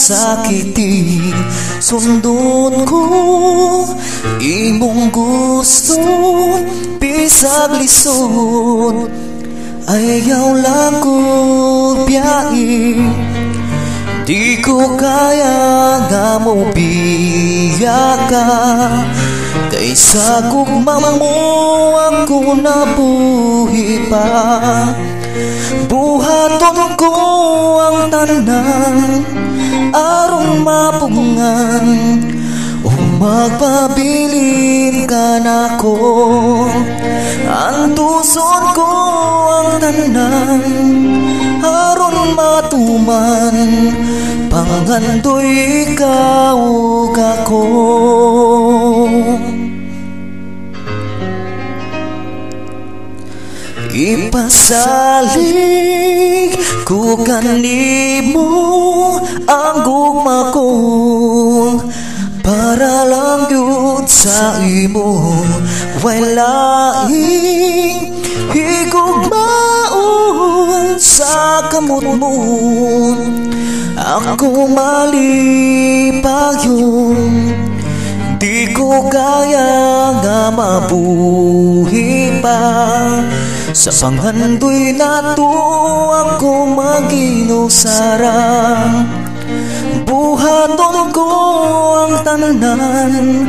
sakiti. Sundon ko imong gusto, bisag lisod ayaw lang ko biyahe. Di ko kaya nga mo biya ka, kaysa gugma mo ako nabuhi pa. Buhaton ko ang tanan aron mapungan, o magpabilin ka nako. Ang tuson ko ang tanan aron matuman, pangandoy ikaw kako. Ipasalig ko kanimo ang gugma ko, para lang yun sa imo walaing higugmaon sa kamot mo. Ako malipayon, di ko kaya nga mabuhi pa. Sa panghandoy nato ako maginusara. Buhaton ko ang tanan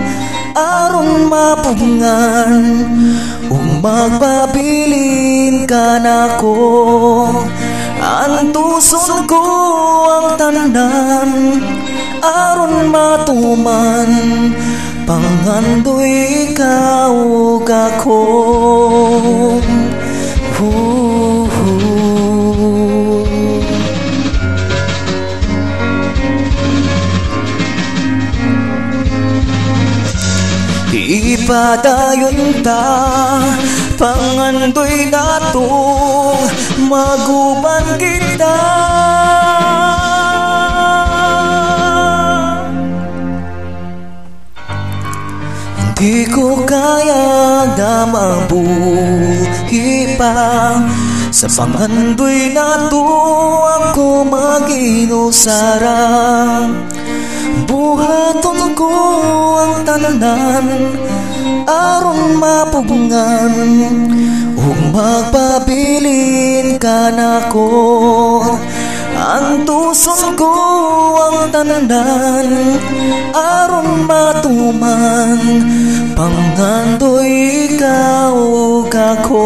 aron mapungan, o magpabilin ka nako. Ang tuson ko ang tanan aron matuman, pangandoy ikaw kako. Ipadayon ta, pangandoy nato, maguban kita. Di ko kaya na mabuhi pa. Sa pangandoy nato ako maginusara. Buhaton ko ang tanan aron mapungan, o magpabilin ka nako. Ang tuson ko ang tanan aron matuman, pangandoy ikaw kako.